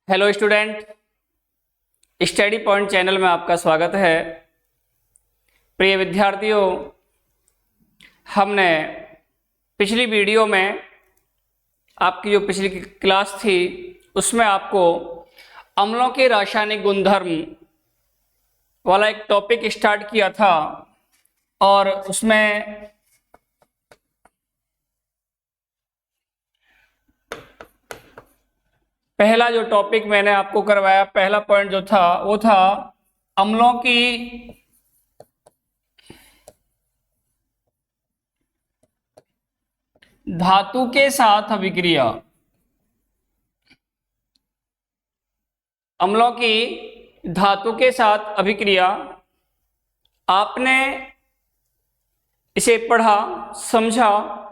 Hello student, study point channel में आपका स्वागत है। प्रिय विद्यार्थियों, हमने पिछली वीडियो में आपकी जो पिछली क्लास थी उसमें आपको अम्लों के रासायनिक गुणधर्म वाला एक टॉपिक स्टार्ट किया था और उसमें पहला जो टॉपिक मैंने आपको करवाया, पहला पॉइंट जो था वो था अम्लों की धातु के साथ अभिक्रिया। अम्लों की धातु के साथ अभिक्रिया आपने इसे पढ़ा, समझा,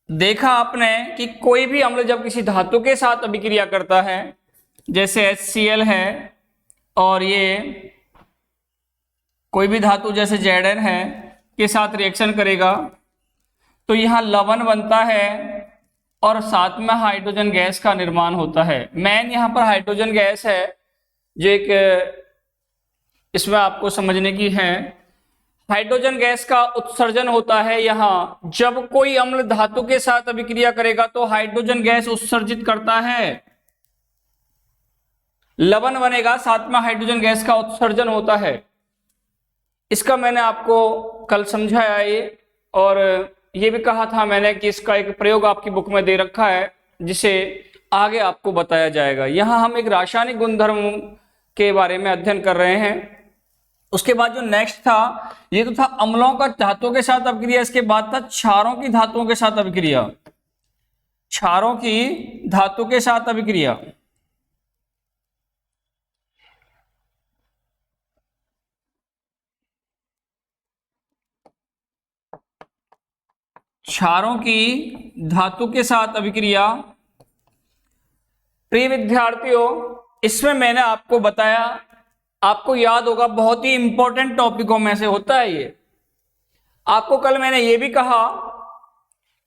देखा आपने कि कोई भी अम्ल जब किसी धातु के साथ अभिक्रिया करता है, जैसे HCl है और ये कोई भी धातु जैसे Zn है के साथ रिएक्शन करेगा तो यहाँ लवण बनता है और साथ में हाइड्रोजन गैस का निर्माण होता है। मेन यहाँ पर हाइड्रोजन गैस है जो एक इसमें आपको समझने की है। हाइड्रोजन गैस का उत्सर्जन होता है। यहाँ जब कोई अम्ल धातु के साथ अभिक्रिया करेगा तो हाइड्रोजन गैस उत्सर्जित करता है, लवण बनेगा, साथ में हाइड्रोजन गैस का उत्सर्जन होता है। इसका मैंने आपको कल समझाया ये, और ये भी कहा था मैंने कि इसका एक प्रयोग आपकी बुक में दे रखा है जिसे आगे आपको बताया जाएगा। यहाँ हम एक रासायनिक गुणधर्म के बारे में अध्ययन कर रहे हैं। उसके बाद जो नेक्स्ट था ये तो था अम्लों का धातुओं के साथ अभिक्रिया। इसके बाद था क्षारों की धातुओं के साथ अभिक्रिया। क्षारों की धातु के साथ अभिक्रिया। क्षारों की धातु के साथ अभिक्रिया। प्रिय विद्यार्थियों, इसमें मैंने आपको बताया, आपको याद होगा, बहुत ही इंपॉर्टेंट टॉपिकों में से होता है ये। आपको कल मैंने ये भी कहा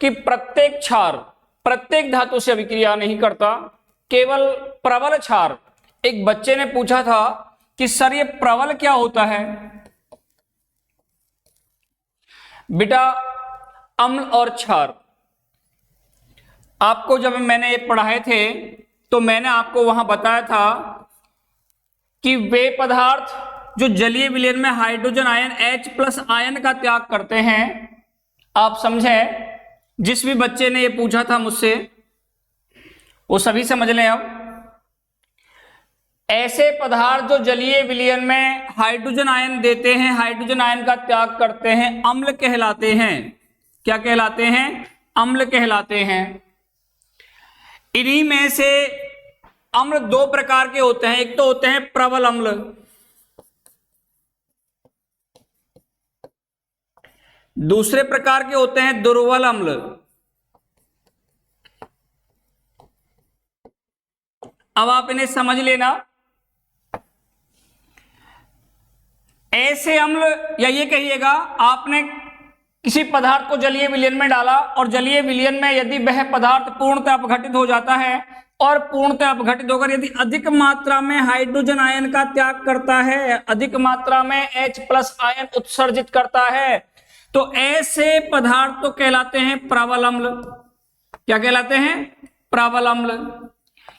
कि प्रत्येक क्षार प्रत्येक धातु से अभिक्रिया नहीं करता, केवल प्रबल क्षार। एक बच्चे ने पूछा था कि सर ये प्रबल क्या होता है? बेटा, अम्ल और क्षार आपको जब मैंने ये पढ़ाए थे तो मैंने आपको वहां बताया था कि वे पदार्थ जो जलीय विलयन में हाइड्रोजन आयन H+ आयन का त्याग करते हैं। आप समझे? जिस भी बच्चे ने ये पूछा था मुझसे वो सभी समझ लें। अब ऐसे पदार्थ जो जलीय विलयन में हाइड्रोजन आयन देते हैं, हाइड्रोजन आयन का त्याग करते हैं, अम्ल कहलाते हैं। क्या कहलाते हैं? अम्ल कहलाते हैं। इन्हीं में से अम्ल दो प्रकार के होते हैं। एक तो होते हैं प्रबल अम्ल, दूसरे प्रकार के होते हैं दुर्बल अम्ल। अब आप इन्हें समझ लेना। ऐसे अम्ल, या ये कहिएगा आपने किसी पदार्थ को जलीय विलयन में डाला और जलीय विलयन में यदि वह पदार्थ पूर्णतः अपघटित हो जाता है और पूर्णतः अपघटित होकर यदि अधिक मात्रा में हाइड्रोजन आयन का त्याग करता है, अधिक मात्रा में H+ आयन उत्सर्जित करता है, तो ऐसे पदार्थ तो कहलाते हैं प्रबल अम्ल। क्या कहलाते हैं? प्रबल अम्ल।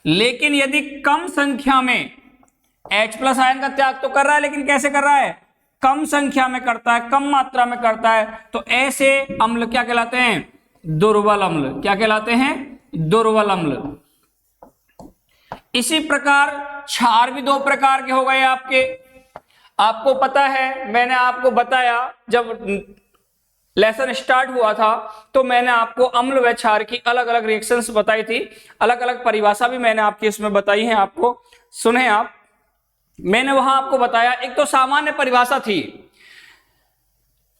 लेकिन यदि कम संख्या में H+ आयन का त्याग तो कर रहा है, लेकिन कैसे कर रहा है? कम संख्या में करता है, कम मात्रा में करता है, तो ऐसे अम्ल क्या कहलाते हैं? दुर्बल अम्ल। क्या कहलाते हैं? दुर्बल अम्ल। इसी प्रकार क्षार भी दो प्रकार के हो गए आपके। आपको पता है, मैंने आपको बताया जब लेसन स्टार्ट हुआ था तो मैंने आपको अम्ल व क्षार की अलग अलग रिएक्शंस बताई थी, अलग अलग परिभाषा भी मैंने आपकी इसमें बताई है। आपको सुने आप, मैंने वहां आपको बताया, एक तो सामान्य परिभाषा थी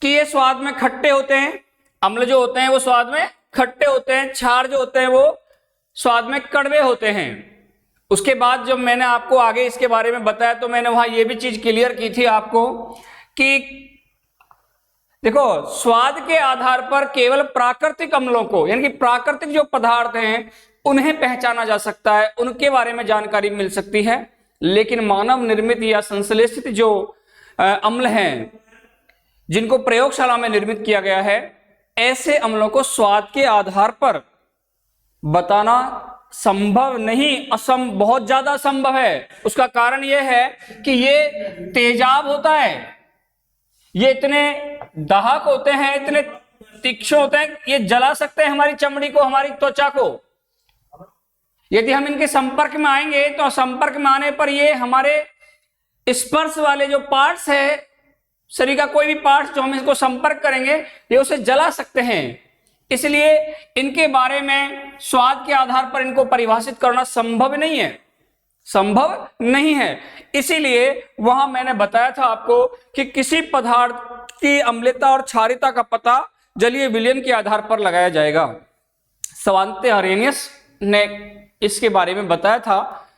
कि ये स्वाद में खट्टे होते हैं, अम्ल जो होते हैं वो स्वाद में खट्टे होते हैं, क्षार जो होते हैं वो स्वाद में कड़वे होते हैं। उसके बाद जब मैंने आपको आगे इसके बारे में बताया तो मैंने वहां ये भी चीज क्लियर की थी आपको कि देखो, स्वाद के आधार पर केवल प्राकृतिक अम्लों को, यानी कि प्राकृतिक जो पदार्थ हैं उन्हें पहचाना जा सकता है, उनके बारे में जानकारी मिल सकती है। लेकिन मानव निर्मित या संश्लेषित जो अम्ल हैं, जिनको प्रयोगशाला में निर्मित किया गया है, ऐसे अम्लों को स्वाद के आधार पर बताना संभव नहीं, बहुत ज्यादा असंभव है। उसका कारण यह है कि ये तेजाब होता है, ये इतने दाहक होते हैं, इतने तीक्ष्ण होते हैं, ये जला सकते हैं हमारी चमड़ी को, हमारी त्वचा को। यदि हम इनके संपर्क में आएंगे तो संपर्क में आने पर ये हमारे स्पर्श वाले जो पार्ट्स है, शरीर का कोई भी पार्ट जो हम इसको संपर्क करेंगे, ये उसे जला सकते हैं। इसलिए इनके बारे में स्वाद के आधार पर इनको परिभाषित करना संभव नहीं है, संभव नहीं है। इसीलिए वहां मैंने बताया था आपको कि किसी पदार्थ की अम्लता और क्षारीयता का पता जलीय विलयन के आधार पर लगाया जाएगा। स्वांते अरेनियस ने इसके बारे में बताया था।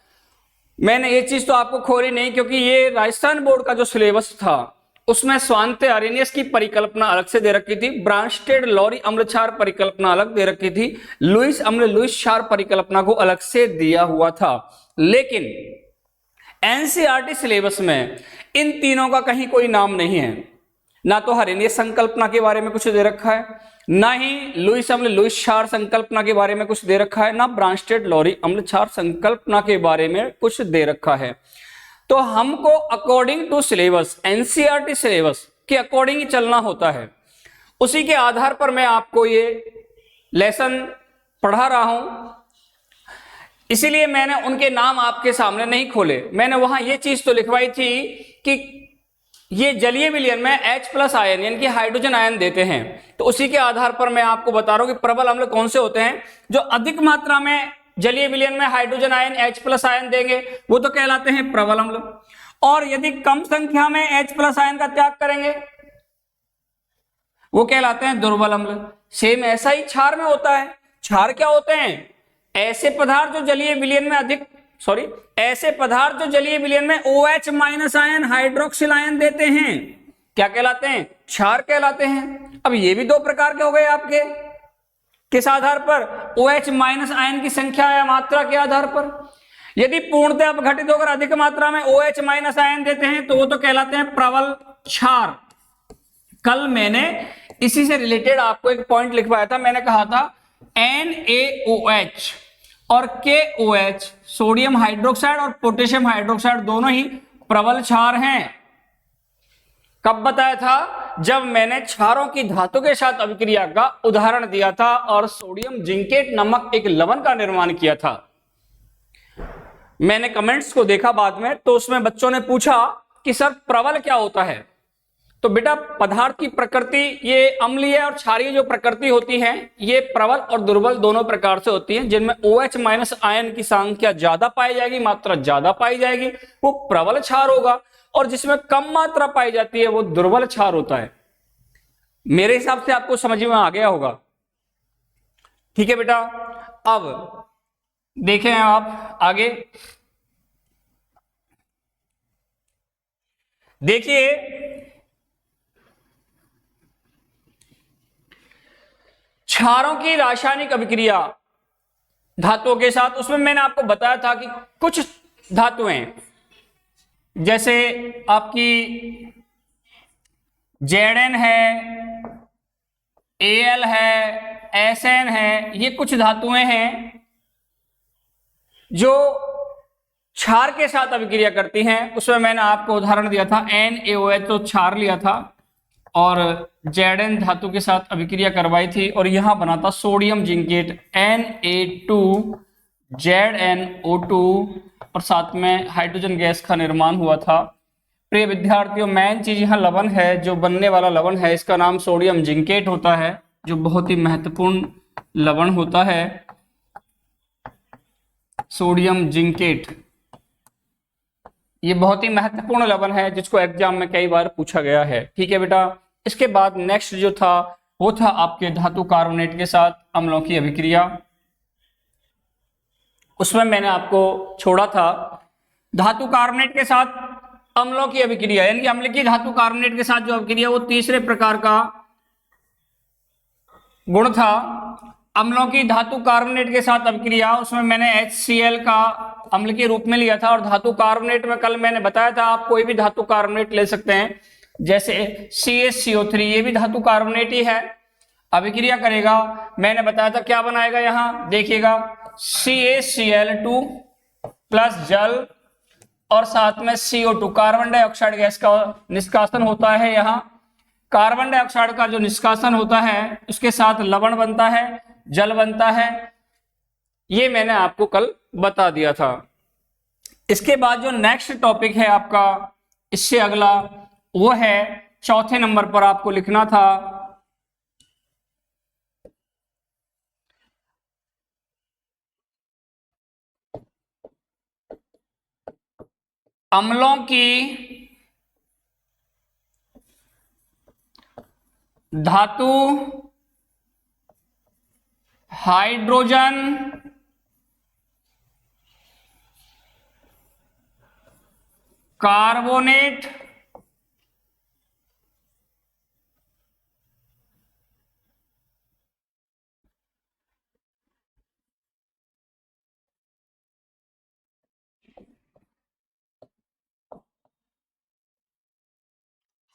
मैंने ये चीज तो आपको खोली नहीं, क्योंकि ये राजस्थान बोर्ड का जो सिलेबस था उसमें स्वांते अरेनियस की परिकल्पना अलग से दे रखी थी, ब्रांस्टेड लॉरी अम्ल क्षार परिकल्पना अलग दे रखी थी, लुईस अम्ल लुईस क्षार परिकल्पना को अलग से दिया हुआ था। लेकिन एनसीईआरटी सिलेबस में इन तीनों का कहीं कोई नाम नहीं है। ना तो अरेनियस संकल्पना के बारे में कुछ दे रखा है, ना ही लुईस अम्ल लुईस क्षार संकल्पना के बारे में कुछ दे रखा है, ना ब्रांस्टेड लॉरी अम्ल क्षार संकल्पना के बारे में कुछ दे रखा है। तो हमको according to syllabus, NCERT syllabus के अकॉर्डिंग ही चलना होता है। उसी के आधार पर मैं आपको ये लेसन पढ़ा रहा हूं। इसीलिए मैंने उनके नाम आपके सामने नहीं खोले। मैंने वहां ये चीज तो लिखवाई थी कि ये जलीय विलयन में H+ आयन यानी कि हाइड्रोजन आयन देते हैं। तो उसी के आधार पर मैं आपको बता रहा हूं कि प्रबल अम्ल कौन से होते हैं। जो अधिक मात्रा में जलीय विलयन में हाइड्रोजन आयन H+ आयन देंगे वो तो कहलाते हैं प्रबल अम्ल, और यदि कम संख्या में H+ आयन का त्याग करेंगे वो कहलाते हैं दुर्बल अम्ल। सेम ऐसा ही क्षार में होता है। क्षार क्या होते हैं? ऐसे पदार्थ जो जलीय विलयन में ऐसे पदार्थ जो जलीय विलयन में OH- आयन हाइड्रोक्सिल आयन देते हैं, क्या कहलाते हैं? क्षार कहलाते हैं। अब ये भी दो प्रकार के हो गए आपके। किस आधार पर? OH- आयन की संख्या या मात्रा के आधार पर। यदि पूर्णतः अपघटित होकर अधिक मात्रा में OH- आयन देते हैं तो वो तो कहलाते हैं प्रबल क्षार। कल मैंने इसी से रिलेटेड आपको एक पॉइंट लिखवाया था। मैंने कहा था NaOH और KOH, सोडियम हाइड्रोक्साइड और पोटेशियम हाइड्रोक्साइड दोनों ही प्रबल क्षार हैं। कब बताया था? जब मैंने क्षारों की धातु के साथ अभिक्रिया का उदाहरण दिया था और सोडियम जिंकेट नामक एक लवण का निर्माण किया था। मैंने कमेंट्स को देखा बाद में, तो उसमें बच्चों ने पूछा कि सर प्रबल क्या होता है। तो बेटा पदार्थ की प्रकृति, ये अम्लीय और क्षारीय जो प्रकृति होती है, ये प्रबल और दुर्बल दोनों प्रकार से होती है। जिनमें OH- आयन की संख्या ज्यादा पाई जाएगी, मात्रा ज्यादा पाई जाएगी, वो प्रबल क्षार होगा, और जिसमें कम मात्रा पाई जाती है वो दुर्बल क्षार होता है। मेरे हिसाब से आपको समझ में आ गया होगा। ठीक है बेटा, अब देखें आप आगे। देखिए क्षारों की रासायनिक अभिक्रिया धातुओं के साथ, उसमें मैंने आपको बताया था कि कुछ धातुएं जैसे आपकी Zn है, Al है, Sn है, ये कुछ धातुएं हैं जो क्षार के साथ अभिक्रिया करती हैं। उसमें मैंने आपको उदाहरण दिया था NaOH, तो क्षार लिया था और Zn धातु के साथ अभिक्रिया करवाई थी, और यहां बना था सोडियम जिंकेट Na2ZnO2, और साथ में हाइड्रोजन गैस का निर्माण हुआ था। प्रिय विद्यार्थियों, मेन चीज यहाँ लवण है, जो बनने वाला लवण है इसका नाम सोडियम जिंकेट होता है, जो बहुत ही महत्वपूर्ण लवण होता है। सोडियम जिंकेट ये बहुत ही महत्वपूर्ण लवण है, जिसको एग्जाम में कई बार पूछा गया है। ठीक है बेटा, इसके बाद नेक्स्ट जो था वो था आपके धातु कार्बोनेट के साथ अम्लों की अभिक्रिया। उसमें मैंने आपको छोड़ा था धातु कार्बोनेट के साथ अम्लों की अभिक्रिया, यानी कि अम्ल की धातु कार्बोनेट के साथ जो अभिक्रिया, वो तीसरे प्रकार का गुण था अम्लों की धातु कार्बोनेट के साथ अभिक्रिया, उसमें मैंने HCl का अम्ल के रूप में लिया था। और धातु कार्बोनेट में कल मैंने बताया था आप कोई भी धातु कार्बोनेट ले सकते हैं, जैसे CaCO3, ये भी धातु कार्बोनेट ही है। अभिक्रिया करेगा, मैंने बताया था क्या बनाएगा, यहां देखिएगा CaCl2 प्लस जल और साथ में CO2 कार्बन डाइऑक्साइड गैस का निष्कासन होता है। यहाँ कार्बन डाइऑक्साइड का जो निष्कासन होता है उसके साथ लवण बनता है, जल बनता है, ये मैंने आपको कल बता दिया था। इसके बाद जो नेक्स्ट टॉपिक है आपका, इससे अगला वो है चौथे नंबर पर आपको लिखना था अम्लों की धातु हाइड्रोजन कार्बोनेट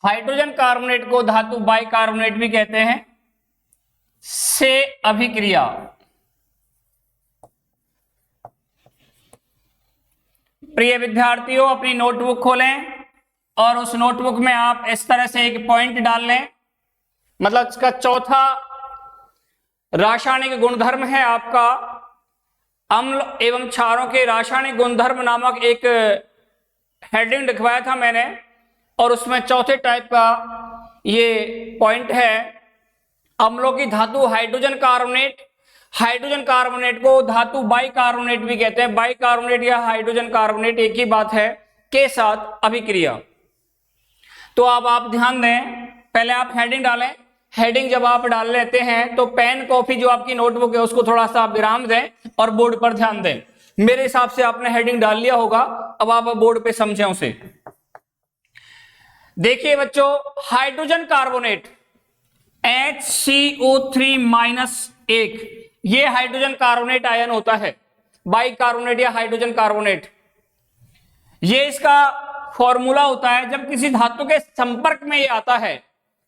हाइड्रोजन कार्बोनेट को धातु बाइकार्बोनेट भी कहते हैं, से अभिक्रिया। प्रिय विद्यार्थियों, अपनी नोटबुक खोलें और उस नोटबुक में आप इस तरह से एक पॉइंट डाल लें, मतलब इसका चौथा रासायनिक गुणधर्म है आपका अम्ल एवं क्षारों के रासायनिक गुणधर्म नामक एक हेडिंग लिखवाया था मैंने, और उसमें चौथे टाइप का ये पॉइंट है अम्लों की धातु हाइड्रोजन कार्बोनेट। हाइड्रोजन कार्बोनेट को धातु बाइकार्बोनेट भी कहते हैं। बाइकार्बोनेट या हाइड्रोजन कार्बोनेट एक ही बात है, के साथ अभिक्रिया। तो अब आप ध्यान दें, पहले आप हेडिंग डालें। हेडिंग जब आप डाल लेते हैं तो पेन कॉपी जो आपकी नोटबुक है उसको थोड़ा सा विराम दें और बोर्ड पर ध्यान दें। मेरे हिसाब से आपने हेडिंग डाल लिया होगा, अब आप बोर्ड पे समझें उसे। देखिए बच्चों, हाइड्रोजन कार्बोनेट HCO3-1, ये हाइड्रोजन कार्बोनेट आयन होता है, बाइकार्बोनेट या हाइड्रोजन कार्बोनेट। ये इसका फॉर्मूला होता है जब किसी धातु के संपर्क में ये आता है,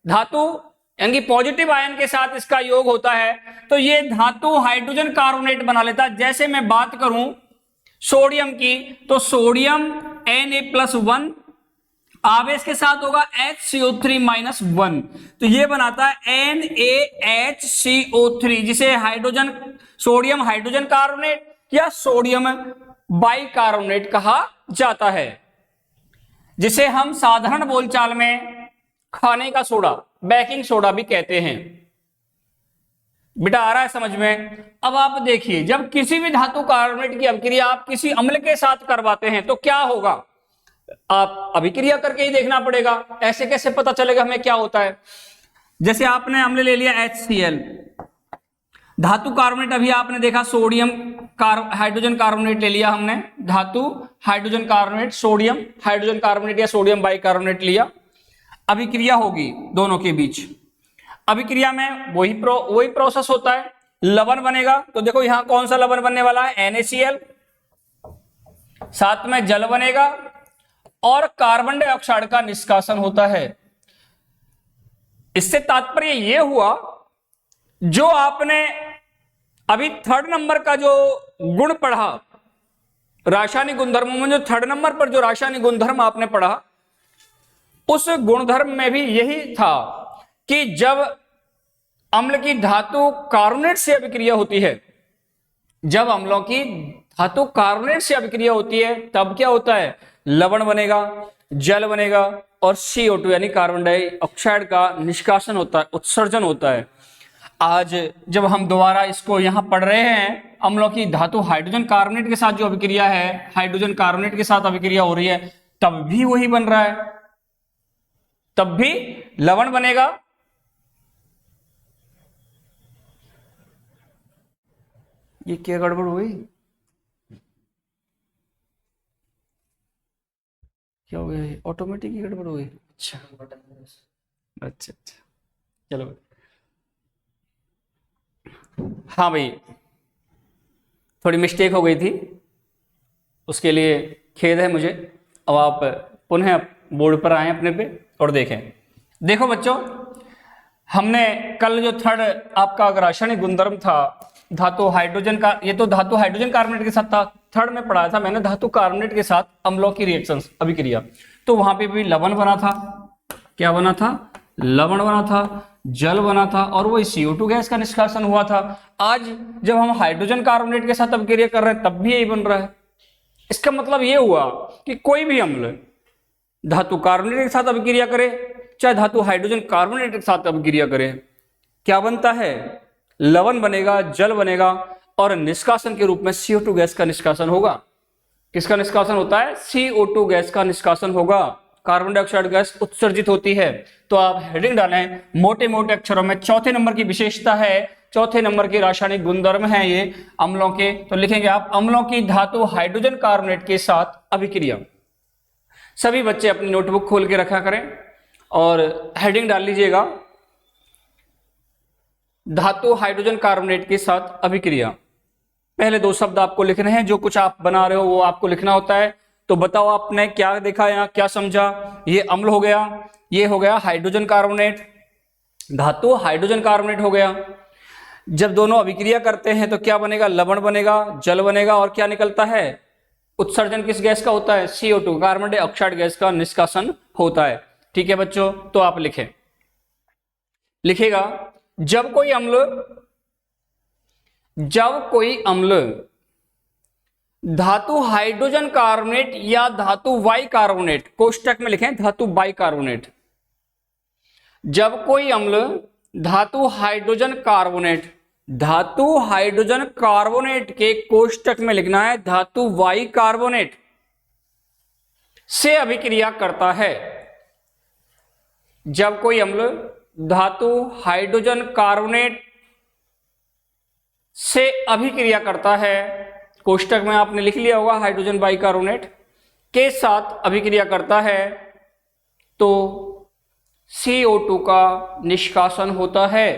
धातु यानी पॉजिटिव आयन के साथ इसका योग होता है, तो ये धातु हाइड्रोजन कार्बोनेट बना लेता है। जैसे मैं बात करूं सोडियम की, तो सोडियम Na+1 आवेश के साथ होगा HCO3-1, तो ये बनाता है NaHCO3, जिसे हाइड्रोजन सोडियम हाइड्रोजन कार्बोनेट या सोडियम बाइकार्बोनेट कहा जाता है, जिसे हम साधारण बोलचाल में खाने का सोडा, बेकिंग सोडा भी कहते हैं। बेटा आ रहा है समझ में? अब आप देखिए, जब किसी भी धातु कार्बोनेट की अभिक्रिया आप किसी अम्ल के साथ करवाते हैं तो क्या होगा, आप अभिक्रिया करके ही देखना पड़ेगा, ऐसे कैसे पता चलेगा हमें क्या होता है। जैसे आपने अम्ल ले लिया HCl, धातु कार्बोनेट अभी आपने देखा सोडियम हाइड्रोजन कार्बोनेट ले लिया हमने, धातु hydrogen carbonate, sodium hydrogen carbonate या सोडियम बाइकार्बोनेट लिया, अभिक्रिया होगी दोनों के बीच। अभिक्रिया में वही प्रोसेस होता है, लवण बनेगा। तो देखो यहां कौन सा लवण बनने वाला है, NaCl, साथ में जल बनेगा और कार्बन डाइऑक्साइड का निष्कासन होता है। इससे तात्पर्य यह हुआ, जो आपने अभी थर्ड नंबर का जो गुण पढ़ा रासायनिक गुणधर्मों में, जो थर्ड नंबर पर जो रासायनिक गुणधर्म आपने पढ़ा, उस गुणधर्म में भी यही था कि जब अम्ल की धातु कार्बोनेट से अभिक्रिया होती है, जब अम्लों की धातु कार्बोनेट से अभिक्रिया होती है तब क्या होता है, लवण बनेगा, जल बनेगा और CO2 यानी कार्बन डाइऑक्साइड का निष्कासन होता है, उत्सर्जन होता है। आज जब हम दोबारा इसको यहां पढ़ रहे हैं, अम्लों की धातु हाइड्रोजन कार्बोनेट के साथ जो अभिक्रिया है, हाइड्रोजन कार्बोनेट के साथ अभिक्रिया हो रही है, तब भी वही बन रहा है, तब भी लवण बनेगा। ये क्या गड़बड़ हुई, क्या हो गया, ऑटोमेटिक ही गड़बड़ हो गई। अच्छा अच्छा अच्छा, चलो हाँ भाई, थोड़ी मिस्टेक हो गई थी, उसके लिए खेद है मुझे। अब आप पुनः बोर्ड पर आए अपने पे और देखें। देखो बच्चों, हमने कल जो थर्ड आपका रासायनिक गुणधर्म था धातु हाइड्रोजन का, ये तो धातु हाइड्रोजन कार्बोनेट के साथ था, थर्ड में पढ़ाया था मैंने धातु कार्बोनेट के साथ अम्लों की रिएक्शंस अभिक्रिया। तो वहां पे भी लवण बना था, क्या बना था? लवण बना था, जल बना था, और वो CO2 गैस का निष्कासन हुआ था। आज जब हम हाइड्रोजन कार्बोनेट के साथ अभिक्रिया कर रहे हैं तब भी यही बन रहा है। इसका मतलब ये हुआ कि कोई भी अम्ल धातु कार्बोनेट के साथ अभिक्रिया करे चाहे धातु हाइड्रोजन कार्बोनेट के साथ अभिक्रिया करे, क्या बनता है? लवण बनेगा, जल बनेगा, और निष्कासन के रूप में CO2 गैस का निष्कासन होगा। किसका निष्कासन होता है? CO2 गैस का निष्कासन होगा, कार्बन डाइऑक्साइड गैस उत्सर्जित होती है। तो आप हेडिंग डालें मोटे मोटे अक्षरों में, चौथे नंबर की विशेषता है, चौथे नंबर की रासायनिक गुणधर्म है ये अम्लों के। तो लिखेंगे आप अम्लों की धातु हाइड्रोजन कार्बोनेट के साथ अभिक्रिया। सभी बच्चे अपनी नोटबुक खोल के रखा करें और हेडिंग डाल लीजिएगा धातु हाइड्रोजन कार्बोनेट के साथ अभिक्रिया। पहले दो शब्द आपको लिखने हैं, जो कुछ आप बना रहे हो वो आपको लिखना होता है। तो बताओ आपने क्या देखा, यहां क्या समझा? ये अम्ल हो गया, ये हो गया हाइड्रोजन कार्बोनेट, धातु हाइड्रोजन कार्बोनेट हो गया। जब दोनों अभिक्रिया करते हैं तो क्या बनेगा? लवण बनेगा, जल बनेगा, और क्या निकलता है? उत्सर्जन किस गैस का होता है? CO2 कार्बन डाइऑक्साइड गैस का निष्कासन होता है। ठीक है बच्चों, तो आप लिखें, लिखेगा जब कोई अम्ल धातु हाइड्रोजन कार्बोनेट या धातु बाई कार्बोनेट, कोष्टक में लिखें धातु बाई कार्बोनेट, जब कोई अम्ल धातु हाइड्रोजन कार्बोनेट के कोष्टक में लिखना है धातु बाई कार्बोनेट से अभिक्रिया करता है। जब कोई अम्ल धातु हाइड्रोजन कार्बोनेट से अभिक्रिया करता है, कोष्टक में आपने लिख लिया होगा हाइड्रोजन बाई कार्बोनेट के साथ अभिक्रिया करता है, तो CO2 का निष्कासन होता है।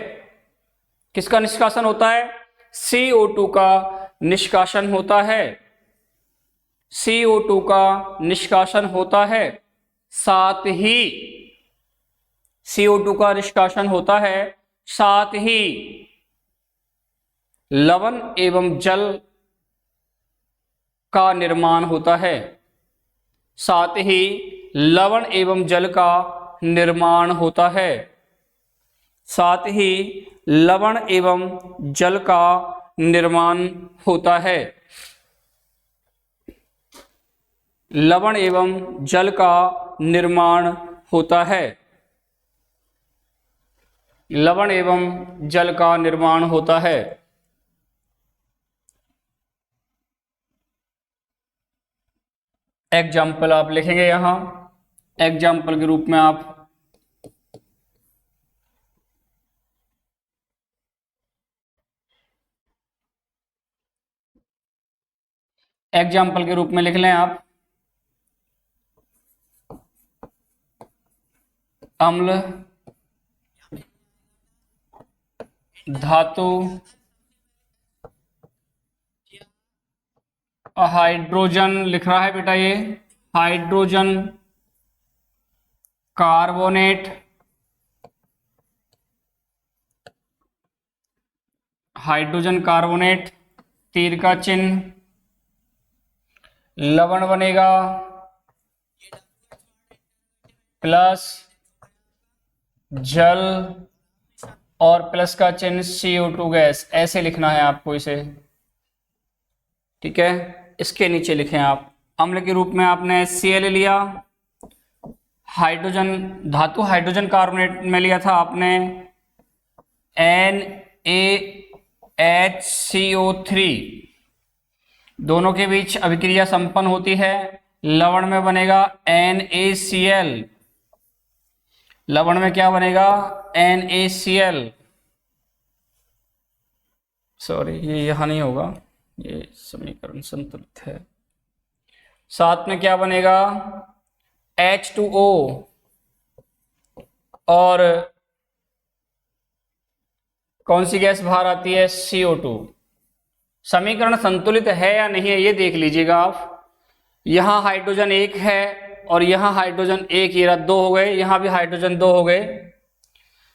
किसका निष्कासन होता है? CO2 का निष्कासन होता है, CO2 का निष्कासन होता है। साथ ही CO2 का निष्कासन होता है, साथ ही लवण एवं जल का निर्माण होता है, साथ ही लवण एवं जल का निर्माण होता है, साथ ही लवण एवं जल का निर्माण होता है, लवण एवं जल का निर्माण होता है, लवण एवं जल का निर्माण होता है। एग्जाम्पल आप लिखेंगे यहां, एग्जाम्पल के रूप में आप एग्जाम्पल के रूप में लिख लें आप अम्ल धातु हाइड्रोजन लिख रहा है बेटा, ये हाइड्रोजन कार्बोनेट, हाइड्रोजन कार्बोनेट, तीर का चिन्ह, लवण बनेगा प्लस जल और प्लस का चिन्ह CO2 गैस, ऐसे लिखना है आपको इसे। ठीक है, इसके नीचे लिखें आप अम्ल के रूप में आपने Cl लिया, हाइड्रोजन धातु हाइड्रोजन कार्बोनेट में लिया था आपने NaHCO3, दोनों के बीच अभिक्रिया संपन्न होती है, लवण में बनेगा NaCl, लवण में क्या बनेगा? NaCl, सॉरी ये यहां नहीं होगा, ये समीकरण संतुलित है। साथ में क्या बनेगा? H2O और कौन सी गैस बाहर आती है? CO2। समीकरण संतुलित है या नहीं है ये देख लीजिएगा आप। यहां हाइड्रोजन 1 है और यहां हाइड्रोजन 1, ये दो हो गए, यहां भी हाइड्रोजन 2 हो गए।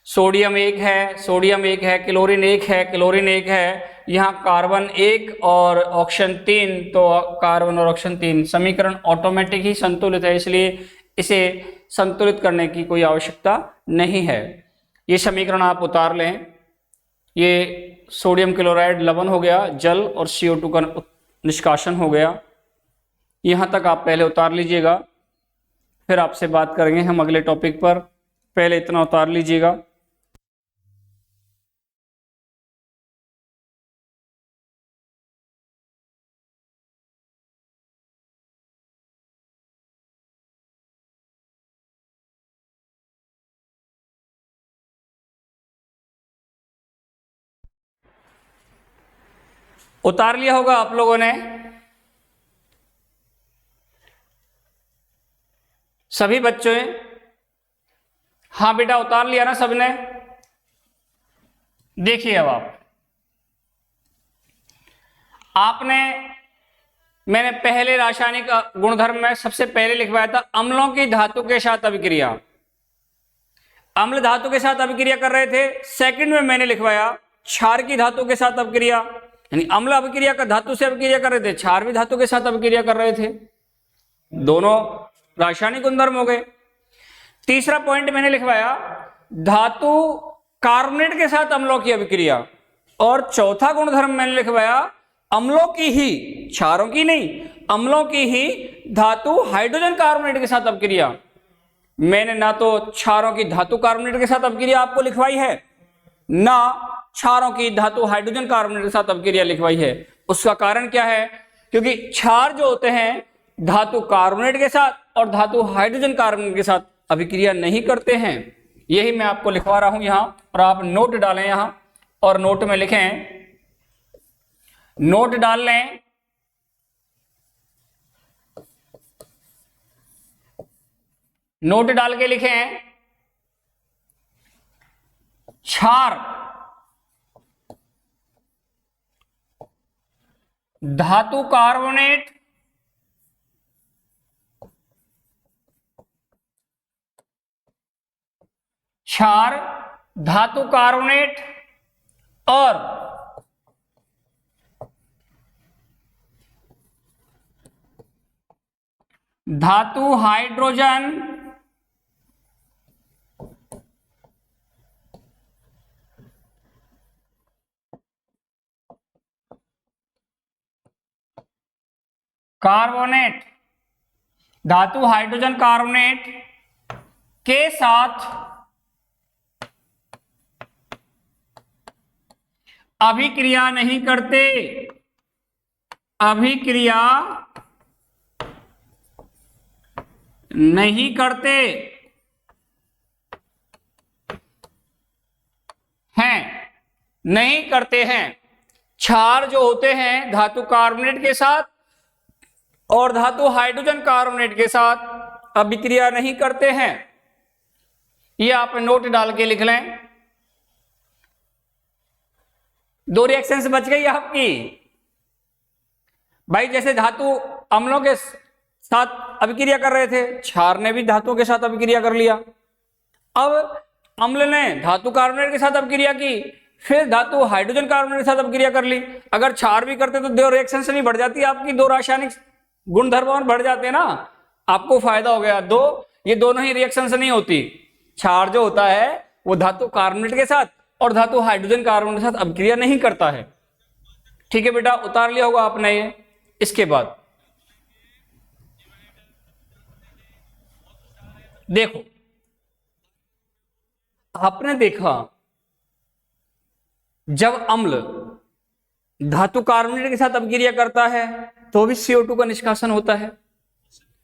सोडियम 1 है, सोडियम 1 है, क्लोरीन 1 है, क्लोरीन 1 है, यहाँ कार्बन 1 और ऑक्सीजन 3, तो कार्बन और ऑक्सीजन 3। समीकरण ऑटोमेटिक ही संतुलित है, इसलिए इसे संतुलित करने की कोई आवश्यकता नहीं है। ये समीकरण आप उतार लें। ये सोडियम क्लोराइड लवण हो गया, जल, और CO2 का निष्कासन हो गया। यहाँ तक आप पहले उतार लीजिएगा, फिर आपसे बात करेंगे हम अगले टॉपिक पर। पहले इतना उतार लीजिएगा। उतार लिया होगा आप लोगों ने सभी बच्चों? हाँ बेटा, उतार लिया ना सबने? देखिए अब आपने, मैंने पहले रासायनिक गुणधर्म में सबसे पहले लिखवाया था अम्लों की धातु के साथ अभिक्रिया। अम्ल धातु के साथ अभिक्रिया कर रहे थे। सेकंड में मैंने लिखवाया क्षार की धातु के साथ अभिक्रिया, यानी अम्ल अभिक्रिया का धातु से अभिक्रिया कर रहे थे, क्षार भी धातु के साथ अभिक्रिया कर रहे थे। दोनों रासायनिक गुणधर्म हो गए। तीसरा पॉइंट मैंने लिखवाया धातु कार्बोनेट के साथ अम्लों की अभिक्रिया, और चौथा गुणधर्म मैंने लिखवाया अम्लों की ही, क्षारों की नहीं, अम्लों की ही धातु हाइड्रोजन कार्बोनेट के साथ अभिक्रिया। मैंने ना तो क्षारों की धातु कार्बोनेट के साथ अभिक्रिया आपको लिखवाई है, ना क्षारों की धातु हाइड्रोजन कार्बोनेट के साथ अभिक्रिया लिखवाई है। उसका कारण क्या है? क्योंकि क्षार जो होते हैं धातु कार्बोनेट के साथ और धातु हाइड्रोजन कार्बोनेट के साथ अभिक्रिया नहीं करते हैं। यही मैं आपको लिखवा रहा हूं यहां, और आप नोट डालें यहां, और नोट में लिखें, नोट डाल लें नोट डाल के लिखें क्षार धातु कार्बोनेट क्षार धातु कार्बोनेट और धातु हाइड्रोजन कार्बोनेट, धातु हाइड्रोजन कार्बोनेट के साथ अभिक्रिया नहीं करते, अभिक्रिया नहीं करते हैं, नहीं करते हैं। क्षार जो होते हैं धातु कार्बोनेट के साथ और धातु हाइड्रोजन कार्बोनेट के साथ अभिक्रिया नहीं करते हैं। ये आप नोट डाल के लिख लें। दो रिएक्शंस बच गई आपकी भाई। जैसे धातु अम्लों के साथ अभिक्रिया कर रहे थे, क्षार ने भी धातुओं के साथ अभिक्रिया कर लिया। अब अम्ल ने धातु कार्बोनेट के साथ अभिक्रिया की, फिर धातु हाइड्रोजन कार्बोनेट के साथ अभिक्रिया कर ली। अगर क्षार भी करते तो दो रिएक्शन से नहीं बढ़ जाती आपकी, दो रासायनिक गुणधर्म और बढ़ जाते ना, आपको फायदा हो गया। दो, ये दोनों ही रिएक्शन से नहीं होती। क्षार जो होता है वो धातु कार्बोनेट के साथ और धातु हाइड्रोजन कार्बोनेट के साथ अभिक्रिया नहीं करता है। ठीक है बेटा, उतार लिया होगा आपने ये। इसके बाद देखो, आपने देखा जब अम्ल धातु कार्बोनेट के साथ अभिक्रिया करता है तो भी CO2 का निष्कासन होता है।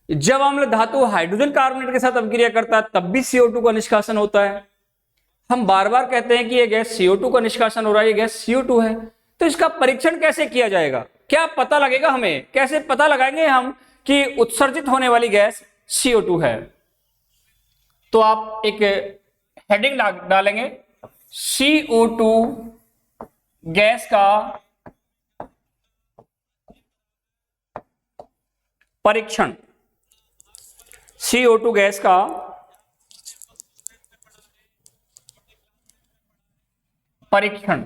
जब अम्ल धातु हाइड्रोजन कार्बोनेट के साथ अभिक्रिया करता है तब भी CO2 का निष्कासन होता है। हम बार बार कहते हैं कि यह गैस CO2 का निष्कासन हो रहा है, यह गैस CO2 है। तो इसका परीक्षण कैसे किया जाएगा? क्या पता लगेगा हमें? कैसे पता लगाएंगे हम कि उत्सर्जित होने वाली गैस CO2 है? तो आप एक हेडिंग डालेंगे CO2 गैस का परीक्षण, CO2 गैस का परीक्षण।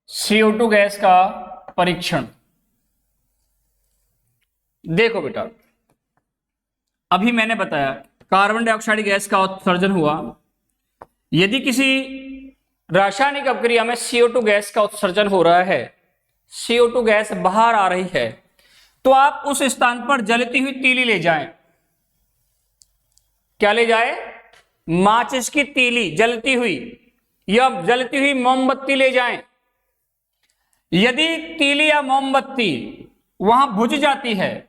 CO2 गैस का परीक्षण। देखो बेटा, अभी मैंने बताया कार्बन डाइऑक्साइड गैस का उत्सर्जन हुआ। यदि किसी रासायनिक अभिक्रिया में CO2 गैस का उत्सर्जन हो रहा है, CO2 गैस बाहर आ रही है, तो आप उस स्थान पर जलती हुई तीली ले जाएं। क्या ले जाए? माचिस की तीली जलती हुई, या जलती हुई मोमबत्ती ले जाएं। यदि तीली या मोमबत्ती वहां बुझ जाती है,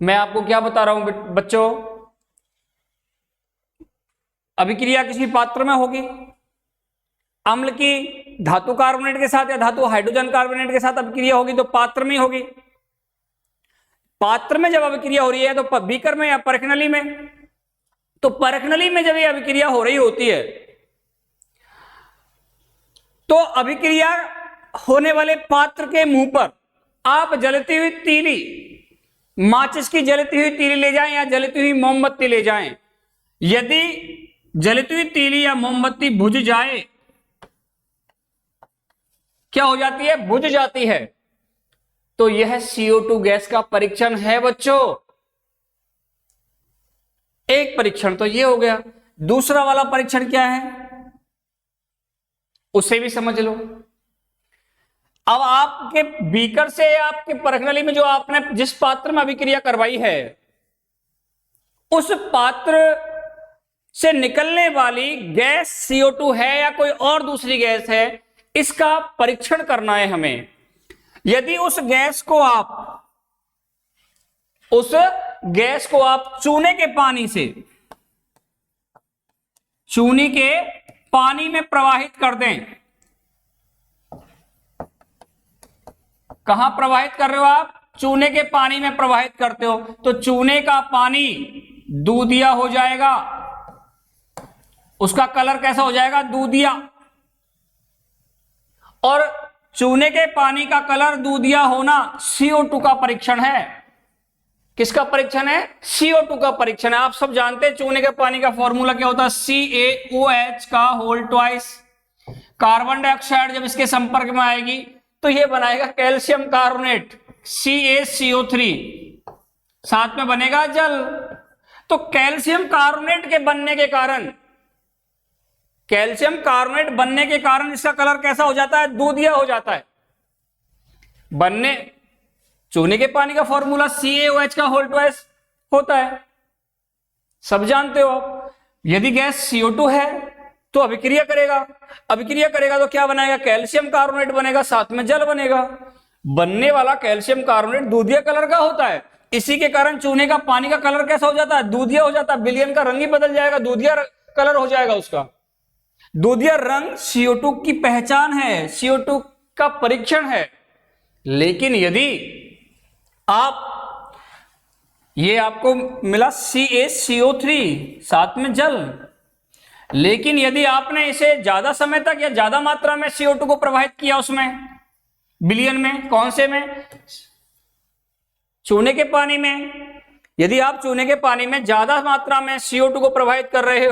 मैं आपको क्या बता रहा हूं बच्चों, अभिक्रिया किसी पात्र में होगी, अम्ल की धातु कार्बोनेट के साथ या धातु हाइड्रोजन कार्बोनेट के साथ अभिक्रिया होगी तो पात्र में होगी। पात्र में जब अभिक्रिया हो रही है तो बीकर में या परखनली में, तो परखनली में जब ये अभिक्रिया हो रही होती है तो अभिक्रिया होने वाले पात्र के मुंह पर आप जलती हुई तीली, माचिस की जलती हुई तीली ले जाएं या जलती हुई मोमबत्ती ले जाएं। यदि जलती हुई तीली या मोमबत्ती बुझ जाए, क्या हो जाती है? बुझ जाती है, तो यह CO2 गैस का परीक्षण है बच्चों। एक परीक्षण तो ये हो गया। दूसरा वाला परीक्षण क्या है, उसे भी समझ लो। अब आपके बीकर से आपके परखनली में जो आपने जिस पात्र में अभिक्रिया करवाई है, उस पात्र से निकलने वाली गैस CO2 है या कोई और दूसरी गैस है, इसका परीक्षण करना है हमें। यदि उस गैस को आप चूने के पानी में प्रवाहित कर दें। कहां प्रवाहित कर रहे हो आप? चूने के पानी में प्रवाहित करते हो तो चूने का पानी दूधिया हो जाएगा। उसका कलर कैसा हो जाएगा? दूधिया। और चूने के पानी का कलर दूधिया होना CO2 का परीक्षण है। किसका परीक्षण है? CO2 का परीक्षण है। आप सब जानते हैं चूने के पानी का फॉर्मूला क्या होता है? CaOH का होल ट्वाइस। कार्बन डाइऑक्साइड जब इसके संपर्क में आएगी तो यह बनाएगा कैल्शियम कार्बोनेट CaCO3, साथ में बनेगा जल। तो कैल्शियम कार्बोनेट बनने के कारण इसका कलर कैसा हो जाता है? दूधिया हो जाता है। चूने के पानी का फॉर्मूला CaOH का होल ट्वाइस होता है, सब जानते हो आप। यदि गैस CO2 है तो अभिक्रिया करेगा तो क्या बनाएगा? कैल्शियम कार्बोनेट बनेगा, साथ में जल बनेगा। बनने वाला कैल्शियम कार्बोनेट दूधिया कलर का होता है। इसी के कारण चूने का पानी का कलर कैसा हो जाता है? दूधिया हो जाता है। विलयन का रंग ही बदल जाएगा, दूधिया कलर हो जाएगा उसका। दूधिया रंग CO2 की पहचान है, CO2 का परीक्षण है। लेकिन यदि ये आपको मिला CaCO3, साथ में जल, लेकिन यदि आपने इसे ज्यादा समय तक या ज्यादा मात्रा में CO2 को प्रवाहित किया उसमें विलयन में, कौन से में? चूने के पानी में। यदि आप चूने के पानी में ज्यादा मात्रा में CO2 को प्रवाहित कर रहे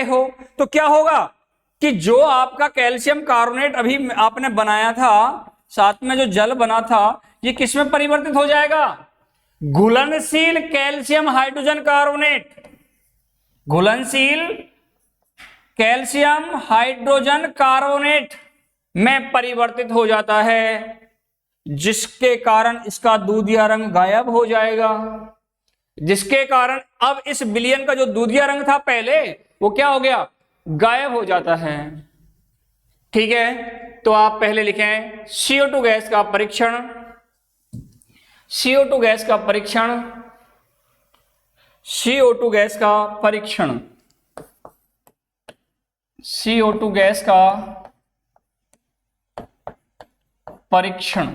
हो, तो क्या होगा कि जो आपका कैल्शियम कार्बोनेट अभी आपने बनाया था, साथ में जो जल बना था, ये किस में परिवर्तित हो जाएगा? घुलनशील कैल्शियम हाइड्रोजन कार्बोनेट। घुलनशील कैल्शियम हाइड्रोजन कार्बोनेट में परिवर्तित हो जाता है, जिसके कारण इसका दूधिया रंग गायब हो जाएगा। जिसके कारण अब इस विलयन का जो दूधिया रंग था पहले, वो क्या हो गया? गायब हो जाता है। ठीक है, तो आप पहले लिखें CO2 गैस का परीक्षण। CO2 गैस का परीक्षण, CO2 गैस का परीक्षण, CO2 गैस का परीक्षण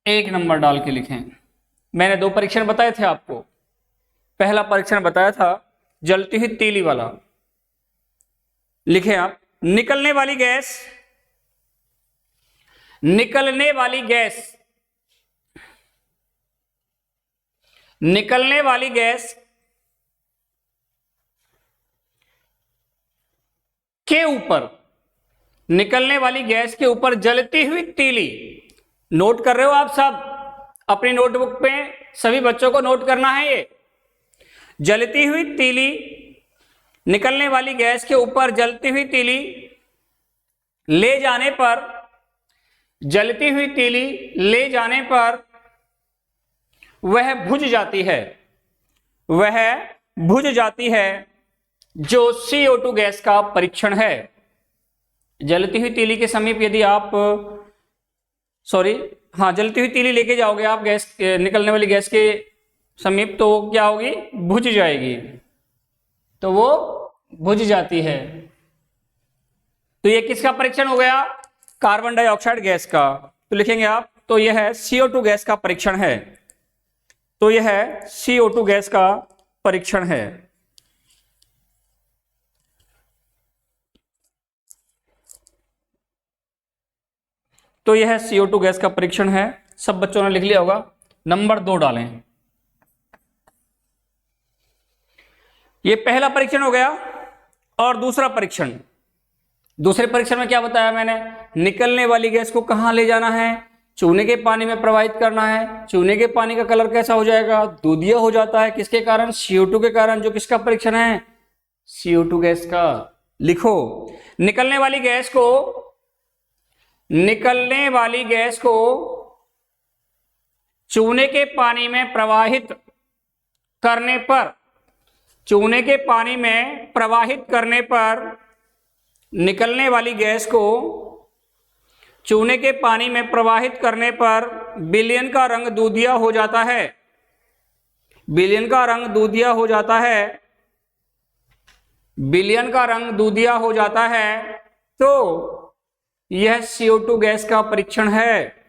1 नंबर डाल के लिखें। मैंने 2 परीक्षण बताए थे आपको। पहला परीक्षण बताया था जलती हुई तीली वाला, लिखें आप, निकलने वाली गैस निकलने वाली गैस के ऊपर, निकलने वाली गैस के ऊपर जलती हुई तीली, नोट कर रहे हो आप सब अपनी नोटबुक पे, सभी बच्चों को नोट करना है ये। जलती हुई तीली, निकलने वाली गैस के ऊपर जलती हुई तीली ले जाने पर, जलती हुई तीली ले जाने पर वह बुझ जाती है, वह बुझ जाती है, जो CO2 गैस का परीक्षण है। जलती हुई तीली के समीप यदि आप जलती हुई तीली लेके जाओगे आप गैस, निकलने वाली गैस के समीप, तो क्या होगी, बुझ जाएगी, तो वो बुझ जाती है। तो ये किसका परीक्षण हो गया, कार्बन डाइऑक्साइड गैस का। तो लिखेंगे आप, तो यह है CO2 गैस का परीक्षण है, तो यह है CO2 गैस का परीक्षण है। तो यह CO2 गैस का परीक्षण है। सब बच्चों ने लिख लिया होगा। नंबर 2 डालें। ये पहला परीक्षण हो गया। और दूसरा परीक्षण, दूसरे परीक्षण में क्या बताया मैंने, निकलने वाली गैस को कहां ले जाना है, चूने के पानी में प्रवाहित करना है। चूने के पानी का कलर कैसा हो जाएगा, दूधिया हो जाता है। किसके कारण, CO2 के कारण, जो किसका परीक्षण है, CO2 गैस का। लिखो, निकलने वाली गैस को चूने के पानी में प्रवाहित करने पर, चूने के पानी में प्रवाहित करने पर, निकलने वाली गैस को चूने के पानी में प्रवाहित करने पर विलयन का रंग दूधिया हो जाता है, विलयन का रंग दूधिया हो जाता है, विलयन का रंग दूधिया हो जाता है। तो यह CO2 गैस का परीक्षण है।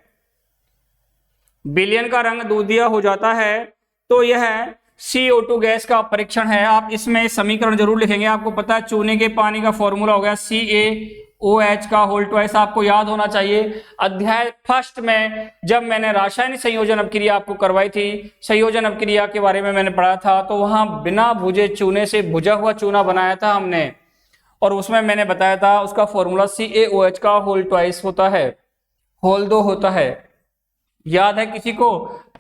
विलयन का रंग दूधिया हो जाता है, तो यह CO2 गैस का परीक्षण है। आप इसमें समीकरण जरूर लिखेंगे। आपको पता है चूने के पानी का फॉर्मूला हो गया CaOH का होल ट्वाइस, आपको याद होना चाहिए। अध्याय फर्स्ट में जब मैंने रासायनिक संयोजन अपक्रिया आपको करवाई थी, संयोजन अपक्रिया के बारे में मैंने पढ़ा था, तो वहां बिना भुजे चूने से भुजा हुआ चूना बनाया था हमने, और उसमें मैंने बताया था उसका फॉर्मूला CaOH का होल ट्वाइस होता है, होल 2 होता है। याद है किसी को?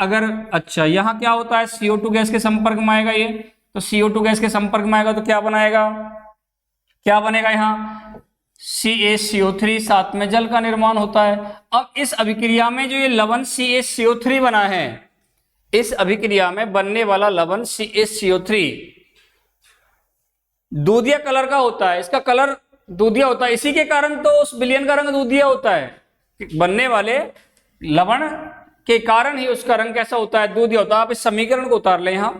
अगर अच्छा, यहां क्या होता है, CO2 गैस के संपर्क में आएगा ये, तो CO2 गैस के संपर्क में आएगा तो क्या बनाएगा, क्या बनेगा, यहां CaCO3, साथ में जल का निर्माण होता है। अब इस अभिक्रिया में जो ये लवण CaCO3 बना है, इस अभिक्रिया में बनने वाला लवण CaCO3 दूधिया कलर का होता है, इसका कलर दूधिया होता है। इसी के कारण तो उस विलयन का रंग दूधिया होता है, बनने वाले लवण के कारण ही उसका रंग कैसा होता है, दूधिया होता है। आप इस समीकरण को उतार लें यहां,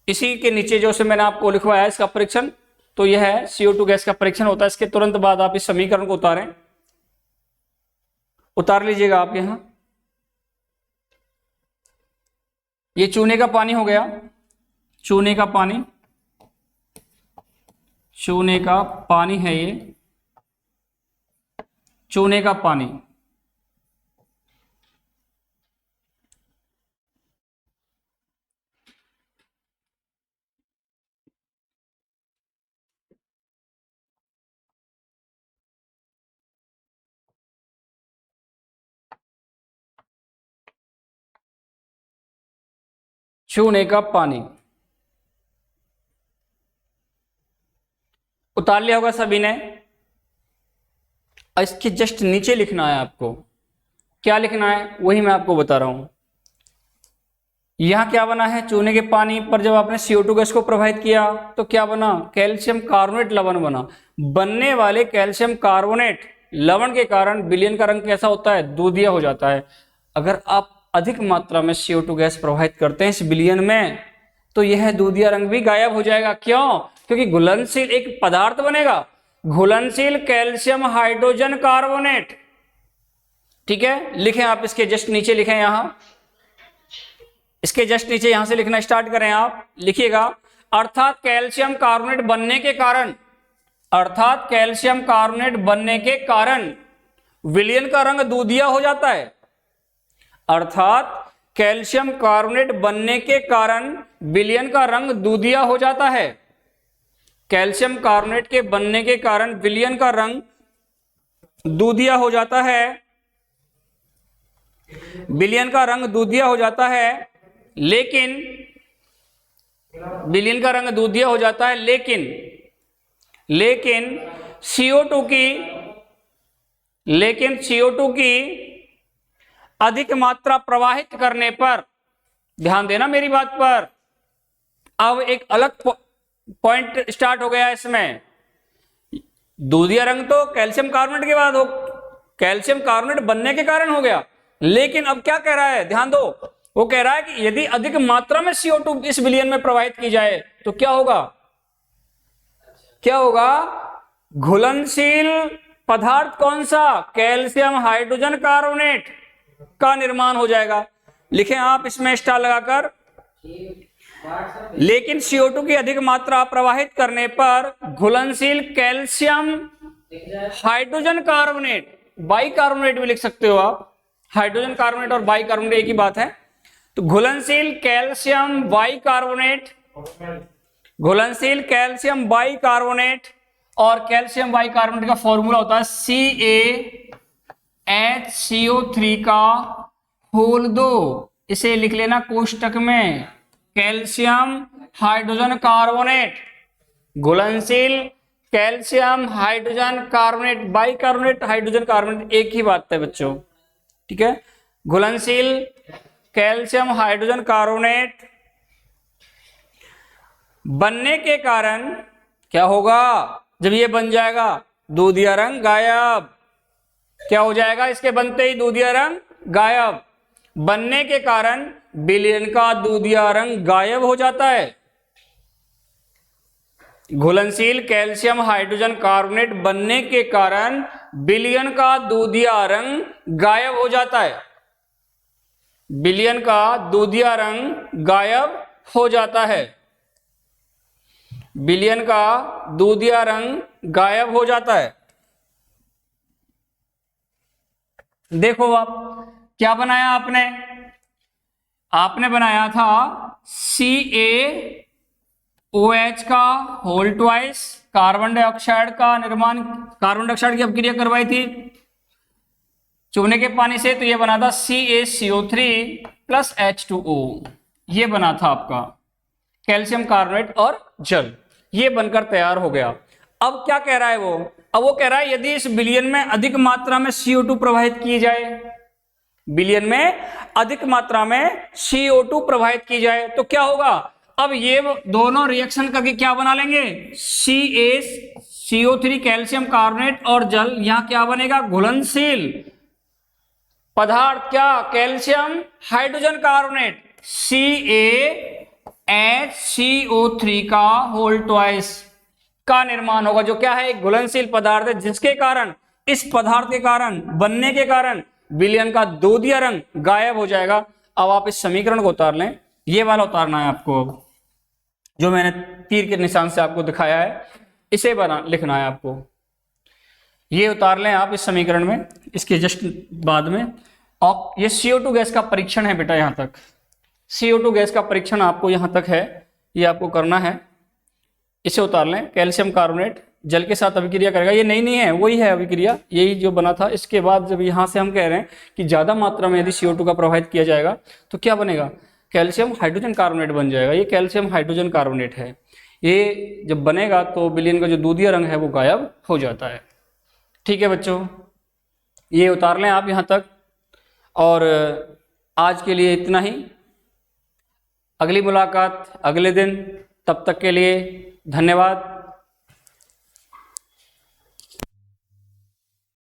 इसी के नीचे जो से मैंने आपको लिखवाया इसका परीक्षण, तो यह है CO2 गैस का परीक्षण होता है। इसके तुरंत बाद आप इस समीकरण को उतारें, उतार लीजिएगा आप यहां। ये चूने का पानी हो गया, चूने का पानी, चूने का पानी है ये, चूने का पानी। चूने का पानी उतार लिया होगा सभी ने। इसके जस्ट नीचे लिखना है आपको, क्या लिखना है वही मैं आपको बता रहा हूं। यहां क्या बना है, चूने के पानी पर जब आपने CO2 गैस को प्रवाहित किया तो क्या बना, कैल्शियम कार्बोनेट लवण बना। बनने वाले कैल्शियम कार्बोनेट लवण के कारण विलयन का रंग कैसा होता है, दूधिया हो जाता है। अगर आप अधिक मात्रा में CO2 गैस प्रवाहित करते हैं इस विलयन में, तो यह दूधिया रंग भी गायब हो जाएगा। क्यों? क्योंकि घुलनशील एक पदार्थ बनेगा, घुलनशील कैल्शियम हाइड्रोजन कार्बोनेट। ठीक है, लिखें आप इसके जस्ट नीचे लिखें, यहां इसके जस्ट नीचे यहां से लिखना स्टार्ट करें आप, लिखिएगा अर्थात कैल्शियम कार्बोनेट बनने के कारण, अर्थात कैल्शियम कार्बोनेट बनने के कारण विलयन का रंग दूधिया हो जाता है। अर्थात कैल्शियम कार्बोनेट बनने के कारण विलयन का रंग दूधिया हो जाता है। कैल्शियम कार्बोनेट के बनने के कारण विलयन का रंग दूधिया हो जाता है, विलयन का रंग दूधिया हो जाता है, लेकिन विलयन का रंग दूधिया हो जाता है, लेकिन CO2 की अधिक मात्रा प्रवाहित करने पर, ध्यान देना मेरी बात पर, अब एक अलग पॉइंट स्टार्ट हो गया इसमें। दूधिया रंग तो कैल्शियम कार्बोनेट के बाद हो, कैल्शियम कार्बोनेट बनने के कारण हो गया, लेकिन अब क्या कह रहा है, ध्यान दो, वो कह रहा है कि यदि अधिक मात्रा में CO2 इस विलयन में प्रवाहित की जाए तो क्या होगा, क्या होगा, घुलनशील पदार्थ कौन सा, कैल्शियम हाइड्रोजन कार्बोनेट का निर्माण हो जाएगा। लिखें आप इसमें स्टार लगाकर, लेकिन CO2 की अधिक मात्रा प्रवाहित करने पर घुलनशील कैल्शियम हाइड्रोजन कार्बोनेट, बाइकार्बोनेट भी लिख सकते हो आप, हाइड्रोजन कार्बोनेट और बाइकार्बोनेट एक ही बात है, तो घुलनशील कैल्शियम बाइकार्बोनेट, घुलनशील कैल्शियम बाइकार्बोनेट, और कैल्शियम बाइकार्बोनेट का फॉर्मूला होता है CaHCO3 का होल 2, इसे लिख लेना कोष्टक में, कैल्शियम हाइड्रोजन कार्बोनेट, घुलनशील calcium hydrogen carbonate, bicarbonate hydrogen carbonate एक ही बात है बच्चों, ठीक है। घुलनशील कैल्शियम हाइड्रोजन कार्बोनेट बनने के कारण क्या होगा, जब ये बन जाएगा दूधिया रंग गायब, क्या हो जाएगा, इसके बनते ही दूधिया रंग गायब, बनने के कारण विलयन का दूधिया रंग गायब हो जाता है। घुलनशील कैल्शियम हाइड्रोजन कार्बोनेट बनने के कारण विलयन का दूधिया रंग गायब हो जाता है, विलयन का दूधिया रंग गायब हो जाता है, विलयन का दूधिया रंग गायब हो जाता है। देखो आप क्या बनाया आपने, आपने बनाया था CaOH का होल ट्वाइस, कार्बन डाइऑक्साइड का निर्माण, कार्बन डाइऑक्साइड की अपक्रिया करवाई थी चूने के पानी से, तो ये बना था CaCO3 प्लस H2O, ये बना था आपका कैल्शियम कार्बोनेट और जल, ये बनकर तैयार हो गया। अब क्या कह रहा है वो, अब वो कह रहा है यदि इस विलयन में अधिक मात्रा में CO2 प्रवाहित की जाए, विलयन में अधिक मात्रा में CO2 प्रवाहित की जाए तो क्या होगा, अब ये दोनों रिएक्शन करके क्या बना लेंगे, CaCO3 कैल्शियम कार्बोनेट और जल, यहां क्या बनेगा, घुलनशील पदार्थ, क्या, कैल्शियम हाइड्रोजन कार्बोनेट, CaHCO3 का होल ट्वाइस का निर्माण होगा, जो क्या है, एक घुलनशील पदार्थ है, जिसके कारण, इस पदार्थ के कारण, बनने के कारण विलयन का दूधिया रंग गायब हो जाएगा। अब आप इस समीकरण को उतार लें, ये वाला उतारना है आपको, अब जो मैंने तीर के निशान से आपको दिखाया है, इसे लिखना है आपको, ये उतार लें आप इस समीकरण में, इसके जस्ट बाद में। और ये CO2 गैस का परीक्षण है बेटा, यहां तक CO2 गैस का परीक्षण आपको यहां तक है, ये आपको करना है, इसे उतार लें। कैल्शियम कार्बोनेट जल के साथ अभिक्रिया करेगा, ये नहीं है, वही है अभिक्रिया, यही जो बना था। इसके बाद जब यहां से हम कह रहे हैं कि ज्यादा मात्रा में यदि CO2 का प्रवाहित किया जाएगा तो क्या बनेगा, कैल्शियम हाइड्रोजन कार्बोनेट बन जाएगा, ये कैल्शियम हाइड्रोजन कार्बोनेट है, ये जब बनेगा तो विलयन का जो दूधिया रंग है वो गायब हो जाता है। ठीक है बच्चों, ये उतार लें आप यहां तक, और आज के लिए इतना ही, अगली मुलाकात अगले दिन, तब तक के लिए धन्यवाद।